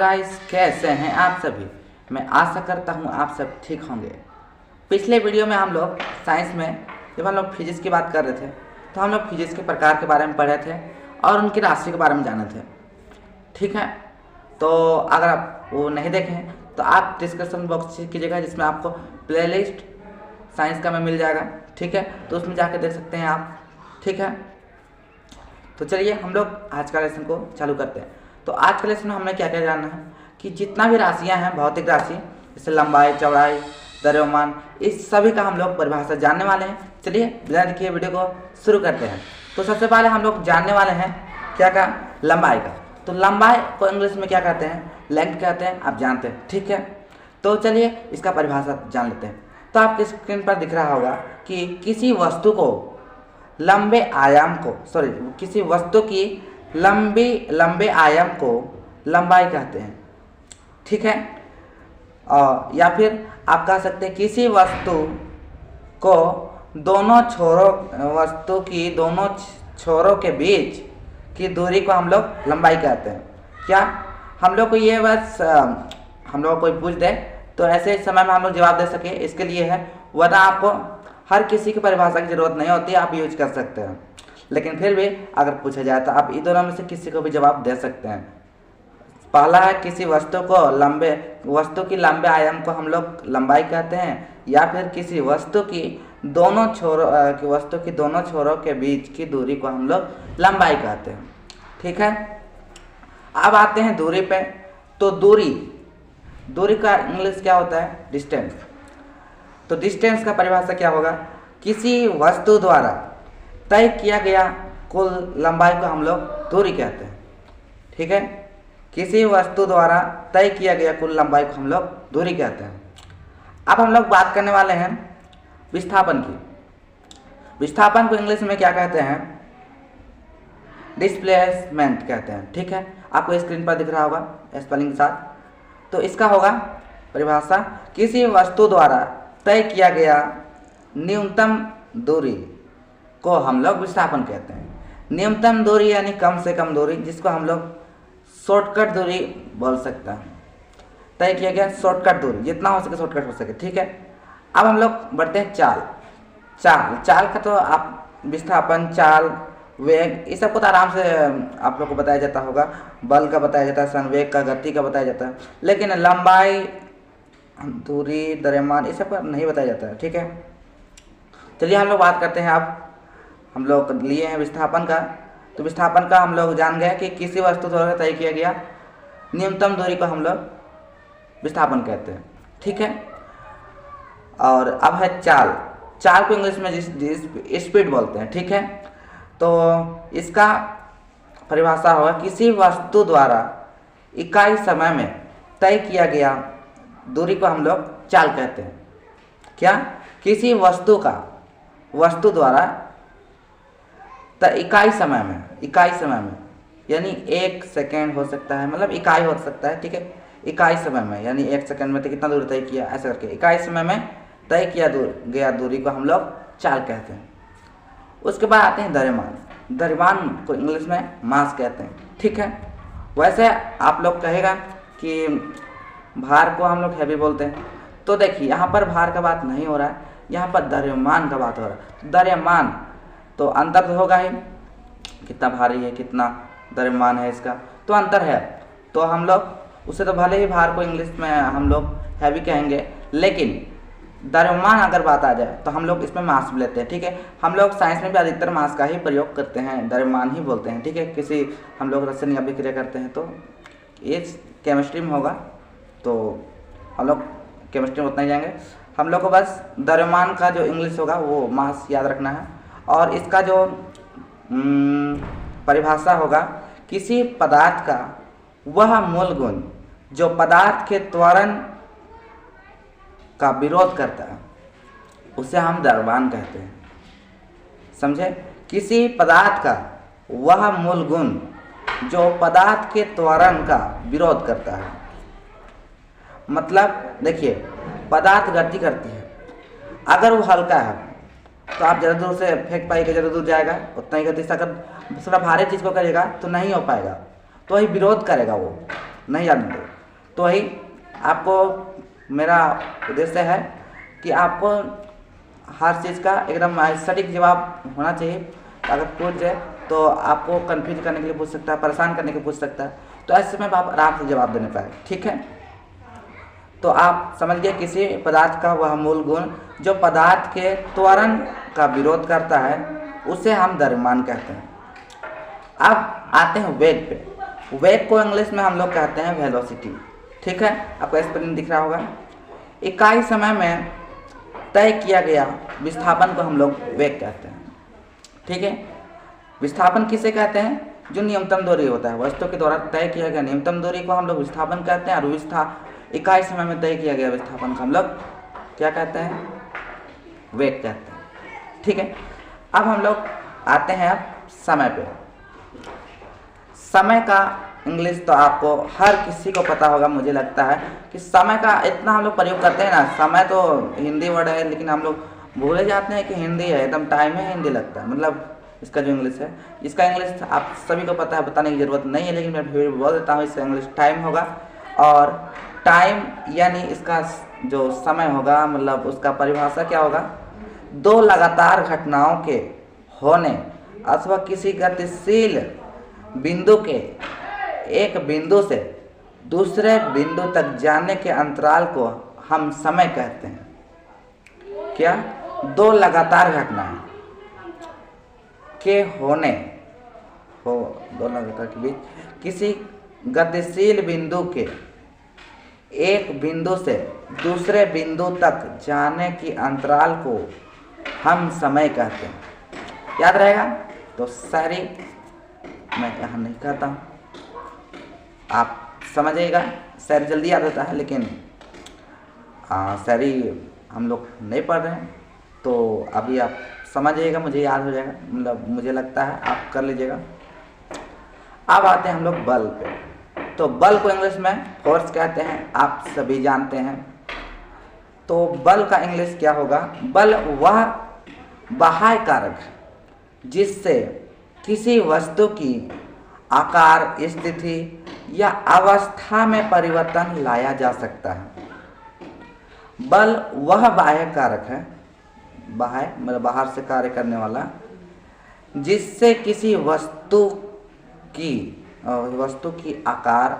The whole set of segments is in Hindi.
गाइस, कैसे हैं आप सभी। मैं आशा करता हूं आप सब ठीक होंगे। पिछले वीडियो में हम लोग साइंस में जब हम लोग फिजिक्स की बात कर रहे थे तो हम लोग फिजिक्स के प्रकार के बारे में पढ़े थे और उनकी राशि के बारे में जाने थे। ठीक है, तो अगर आप वो नहीं देखें तो आप डिस्क्रिप्शन बॉक्स चेक कीजिएगा, जिसमें आपको प्लेलिस्ट साइंस का में मिल जाएगा। ठीक है, तो उसमें जाकर देख सकते हैं आप। ठीक है, तो चलिए हम लोग आज का लेसन को चालू करते हैं। तो आज के लेसन में हमने क्या क्या जानना है कि जितना भी राशियां हैं, भौतिक राशि जैसे लंबाई, चौड़ाई, द्रव्यमान, इस सभी का हम लोग परिभाषा जानने वाले हैं। चलिए बिना देखिए वीडियो को शुरू करते हैं। तो सबसे पहले हम लोग जानने वाले हैं क्या का, लंबाई का। तो लंबाई को इंग्लिश में क्या कहते हैं, लेंथ कहते हैं, आप जानते हैं। ठीक है, तो चलिए इसका परिभाषा जान लेते हैं। तो आपके स्क्रीन पर दिख रहा होगा कि किसी वस्तु को लंबे आयाम को किसी वस्तु की लंबे आयाम को लंबाई कहते हैं। ठीक है, या फिर आप कह सकते हैं किसी वस्तु की दोनों छोरों के बीच की दूरी को हम लोग लंबाई कहते हैं। क्या हम लोग को ये बस हम लोग कोई पूछ दे तो ऐसे समय में हम लोग जवाब दे सके, इसके लिए है, वरना आपको हर किसी की परिभाषा की जरूरत नहीं होती, आप यूज कर सकते हैं। लेकिन फिर भी अगर पूछा जाए तो आप इन दोनों में से किसी को भी जवाब दे सकते हैं। पहला है किसी वस्तु की लंबे आयाम को हम लोग लंबाई कहते हैं, या फिर किसी वस्तु की दोनों छोरों के बीच की दूरी को हम लोग लंबाई कहते हैं। ठीक है, अब आते हैं दूरी पे। तो दूरी का इंग्लिश क्या होता है, डिस्टेंस। तो डिस्टेंस का परिभाषा क्या होगा, किसी वस्तु द्वारा तय किया गया कुल लंबाई को हम लोग दूरी कहते हैं। ठीक है, किसी वस्तु द्वारा तय किया गया कुल लंबाई को हम लोग दूरी कहते हैं। अब हम लोग बात करने वाले हैं विस्थापन की। विस्थापन को इंग्लिश में क्या कहते हैं, डिस्प्लेसमेंट कहते हैं। ठीक है, आपको स्क्रीन पर दिख रहा होगा स्पेलिंग के साथ। तो इसका होगा परिभाषा, किसी वस्तु द्वारा तय किया गया न्यूनतम दूरी को हम लोग विस्थापन कहते हैं। न्यूनतम दूरी यानी कम से कम दूरी, जिसको हम लोग शॉर्टकट दूरी बोल सकते हैं। तय किया गया शॉर्टकट दूरी, जितना हो सके शॉर्टकट हो सके। ठीक है, अब हम लोग बढ़ते हैं चाल का। तो आप विस्थापन, चाल, वेग, इस सबको तो आराम से आप लोग को बताया जाता होगा। बल का बताया जाता है, संवेग का, गति का बताया जाता है, लेकिन लंबाई, दूरी, द्रव्यमान, इस सब का नहीं बताया जाता है। ठीक है, चलिए हम लोग बात करते हैं। अब हम लोग लिए हैं विस्थापन का। तो विस्थापन का हम लोग जान गए कि किसी वस्तु द्वारा तय किया गया न्यूनतम दूरी को हम लोग विस्थापन कहते हैं। ठीक है, और अब है चाल को इंग्लिश में स्पीड बोलते हैं। ठीक है, तो इसका परिभाषा होगा, किसी वस्तु द्वारा इकाई समय में तय किया गया दूरी को हम लोग चाल कहते हैं। क्या, किसी वस्तु द्वारा इकाई समय में यानी 1 सेकेंड हो सकता है, मतलब इकाई हो सकता है। ठीक है, इकाई समय में यानी 1 सेकेंड में तो कितना दूरी तय किया, ऐसे करके इकाई समय में तय किया गया दूरी को हम लोग चाल कहते हैं। उसके बाद आते हैं द्रव्यमान को इंग्लिश में मास कहते हैं। ठीक है, वैसे आप लोग कहेगा कि भार को हम लोग हैवी बोलते हैं। तो देखिए यहाँ पर भार का बात नहीं हो रहा है, यहाँ पर द्रव्यमान का बात हो रहा है। द्रव्यमान तो अंतर तो होगा ही, कितना भारी है, कितना द्रव्यमान है, इसका तो अंतर है। तो हम लोग उसे तो भले ही भार को इंग्लिश में हम लोग हैवी कहेंगे, लेकिन द्रव्यमान अगर बात आ जाए तो हम लोग इसमें मास भी लेते हैं। ठीक है, हम लोग साइंस में भी अधिकतर मास का ही प्रयोग करते हैं, द्रव्यमान ही बोलते हैं। ठीक है, किसी हम लोग रासायनिक अभिक्रिया करते हैं तो ये केमिस्ट्री में होगा, तो हम लोग केमिस्ट्री में उतना ही जाएंगे। हम लोग को बस द्रव्यमान का जो इंग्लिश होगा वो मास याद रखना है। और इसका जो परिभाषा होगा, किसी पदार्थ का वह मूल गुण जो पदार्थ के त्वरण का विरोध करता है, उसे हम द्रव्यमान कहते हैं। समझे, किसी पदार्थ का वह मूल गुण जो पदार्थ के त्वरण का विरोध करता है। मतलब देखिए, पदार्थ गति करती है, अगर वो हल्का है तो आप ज़्यादा दूर से फेंक पाएगा, ज़्यादा दूर जाएगा, उतना ही गति से। अगर थोड़ा भारी चीज़ को करेगा तो नहीं हो पाएगा, तो वही विरोध करेगा वो। नहीं जानते। तो वही आपको मेरा उद्देश्य है कि आपको हर चीज़ का एकदम सटीक जवाब होना चाहिए। अगर पूछ जाए तो आपको कंफ्यूज करने के लिए पूछ सकता है, परेशान करने के लिए पूछ सकता है, तो ऐसे में आप आराम से जवाब देने पाए। ठीक है, तो आप समझ गए किसी पदार्थ का वह मूल गुण जो पदार्थ के त्वरण का विरोध करता है उसे हम द्रव्यमान कहते हैं। अब आते हैं वेग पे। वेग को इंग्लिश में हम लोग कहते हैं वेलोसिटी। ठीक है, आपको स्पेलिंग दिख रहा होगा। इकाई समय में तय किया गया विस्थापन को हम लोग वेग कहते हैं। ठीक है, विस्थापन किसे कहते हैं? जो न्यूनतम दूरी होता है, वस्तु के द्वारा तय किया गया न्यूनतम दूरी को हम लोग विस्थापन कहते हैं, और इकाई समय में तय किया गया विस्थापन को हम लोग क्या कहते हैं? वेग कहते हैं। ठीक है, अब हम लोग आते हैं अब समय पे। समय का इंग्लिश तो आपको हर किसी को पता होगा, मुझे लगता है कि समय का इतना हम लोग प्रयोग करते हैं ना। समय तो हिंदी वर्ड है, लेकिन हम लोग भूले जाते हैं कि हिंदी है, एकदम टाइम है हिंदी लगता है। मतलब इसका जो इंग्लिश है, इसका इंग्लिश आप सभी को पता है, बताने की ज़रूरत नहीं है, लेकिन मैं फिर बोल देता हूँ, इसका इंग्लिश टाइम होगा। और टाइम यानी इसका जो समय होगा, मतलब उसका परिभाषा क्या होगा? दो लगातार घटनाओं के होने अथवा किसी गतिशील बिंदु के एक बिंदु से दूसरे बिंदु तक जाने के अंतराल को हम समय कहते हैं। क्या? दो लगातार घटनाएं के होने हो, दो लगातार के बीच किसी गतिशील बिंदु के एक बिंदु से दूसरे बिंदु तक जाने की अंतराल को हम समय कहते हैं। याद रहेगा? तो सारी मैं यहाँ नहीं कहता हूँ, आप समझिएगा। शायरी जल्दी याद होता है, लेकिन शायरी हम लोग नहीं पढ़ रहे हैं, तो अभी आप समझिएगा, मुझे याद हो जाएगा, मतलब मुझे लगता है आप कर लीजिएगा। अब आते हैं हम लोग बल पे। तो बल को इंग्लिश में फोर्स कहते हैं, आप सभी जानते हैं। तो बल का इंग्लिश क्या होगा? बल वह बाह्य कारक जिससे किसी वस्तु की आकार, स्थिति या अवस्था में परिवर्तन लाया जा सकता है। बल वह बाह्य कारक है, बाह्य मतलब बाहर से कार्य करने वाला, जिससे किसी वस्तु की आकार,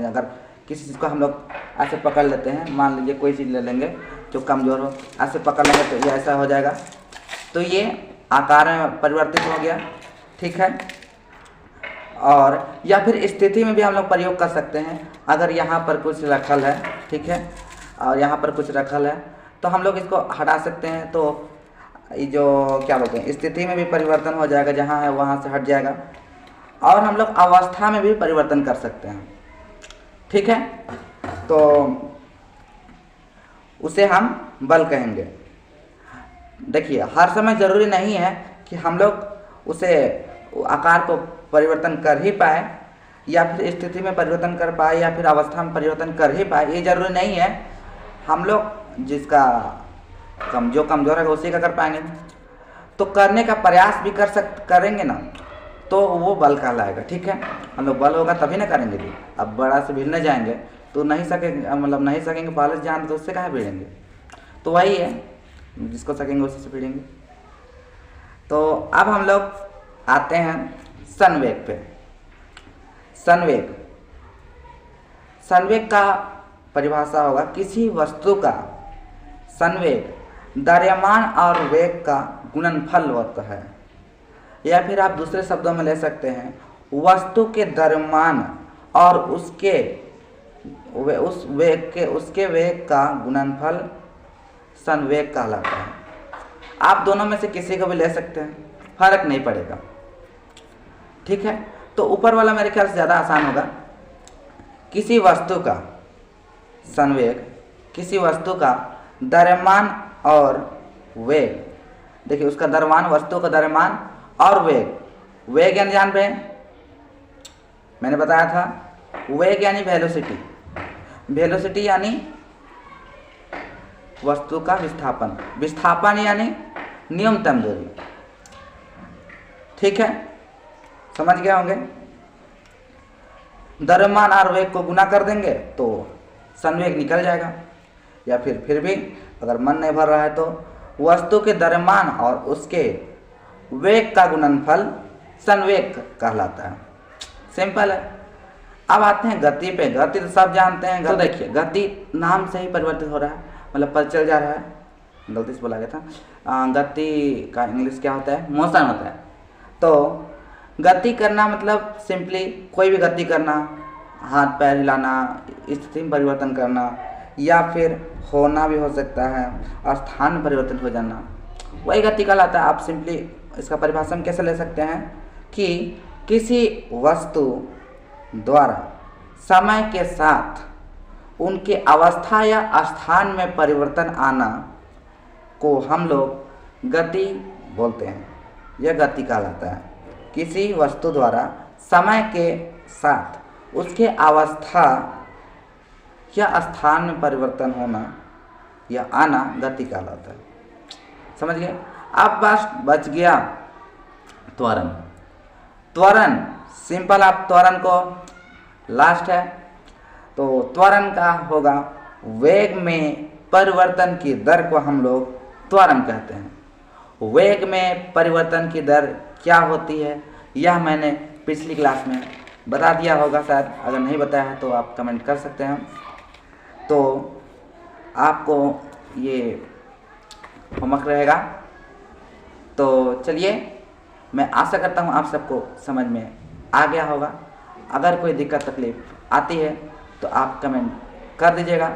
अगर किसी चीज़ को हम लोग ऐसे पकड़ लेते हैं, मान लीजिए कोई चीज़ ले लेंगे जो कमज़ोर हो, ऐसे पकड़ लेंगे तो ये ऐसा हो जाएगा, तो ये आकार में परिवर्तित हो गया। ठीक है, और या फिर स्थिति में भी हम लोग प्रयोग कर सकते हैं। अगर यहाँ पर कुछ रखल है, ठीक है, और यहाँ पर कुछ रखल है, तो हम लोग इसको हटा सकते हैं, तो ये जो क्या बोलते हैं, स्थिति में भी परिवर्तन हो जाएगा, जहाँ है वहाँ से हट जाएगा। और हम लोग अवस्था में भी परिवर्तन कर सकते हैं। ठीक है, तो उसे हम बल कहेंगे। देखिए, हर समय ज़रूरी नहीं है कि हम लोग उसे आकार को परिवर्तन कर ही पाए, या फिर स्थिति में परिवर्तन कर पाए, या फिर अवस्था में परिवर्तन कर ही पाए, ये जरूरी नहीं है। हम लोग जिसका जो कमज़ोर है उसी का कर पाएंगे, तो करने का प्रयास भी करेंगे ना, तो वो बल कहलाएगा। ठीक है, हम लोग बल होगा तभी ना करेंगे जी। अब बड़ा से भिड़ने जाएंगे तो नहीं सकेंगे, मतलब नहीं सकेंगे, पहले से जान तो उससे कहाँ भिड़ेंगे। तो वही है, जिसको सकेंगे उसी से भिड़ेंगे। तो अब हम लोग आते हैं संवेग पे। संवेग का परिभाषा होगा, किसी वस्तु का संवेग द्रव्यमान और वेग का गुणनफल होता है। या फिर आप दूसरे शब्दों में ले सकते हैं, वस्तु के द्रव्यमान और उसके वेग का गुणनफल संवेग कहलाता है। आप दोनों में से किसी को भी ले सकते हैं, फर्क नहीं पड़ेगा। ठीक है, तो ऊपर वाला मेरे ख्याल से ज़्यादा आसान होगा। किसी वस्तु का संवेग, किसी वस्तु का द्रव्यमान और वेग, देखिए उसका द्रव्यमान, वस्तु का द्रव्यमान और वेग यानी जान रहे हैं, मैंने बताया था वेग यानी वेलोसिटी यानी वस्तु का विस्थापन यानी न्यूनतम दूरी। ठीक है, समझ गए होंगे। द्रव्यमान और वेग को गुना कर देंगे तो संवेग निकल जाएगा। या फिर भी अगर मन नहीं भर रहा है तो वस्तु के द्रव्यमान और उसके वेग का गुणनफल संवेग कहलाता है। सिंपल है। अब आते हैं गति पे। गति तो सब जानते हैं। तो देखिए गति नाम से ही परिवर्तित हो रहा है, मतलब पता चल जा रहा है, गलती से बोला गया था। गति का इंग्लिश क्या होता है? मोशन होता है। तो गति करना मतलब सिंपली कोई भी गति करना, हाथ पैर हिलाना, स्थिति में परिवर्तन करना, या फिर होना भी हो सकता है और स्थान में परिवर्तन हो जाना, वही गति कहलाता है। आप सिंपली इसका परिभाषा हम कैसे ले सकते हैं कि किसी वस्तु द्वारा समय के साथ उनके अवस्था या स्थान में परिवर्तन आना को हम लोग गति बोलते हैं। यह गति कहलाता है। किसी वस्तु द्वारा समय के साथ उसके अवस्था या स्थान में परिवर्तन होना या आना गति कहलाता है। समझ गए? अब बस बच गया त्वरण। त्वरण सिंपल, आप त्वरण को लास्ट है तो त्वरण का होगा वेग में परिवर्तन की दर को हम लोग त्वरण कहते हैं। वेग में परिवर्तन की दर क्या होती है यह मैंने पिछली क्लास में बता दिया होगा, शायद अगर नहीं बताया है तो आप कमेंट कर सकते हैं। तो आपको ये होमवर्क रहेगा। तो चलिए, मैं आशा करता हूँ आप सबको समझ में आ गया होगा। अगर कोई दिक्कत तकलीफ आती है तो आप कमेंट कर दीजिएगा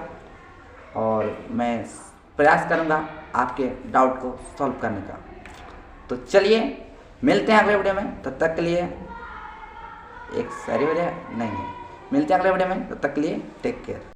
और मैं प्रयास करूँगा आपके डाउट को सॉल्व करने का। तो चलिए मिलते हैं अगले वीडियो में। तब तक के लिए एक सारी वजह नहीं, मिलते हैं अगले वीडियो में। तब तक के लिए टेक केयर।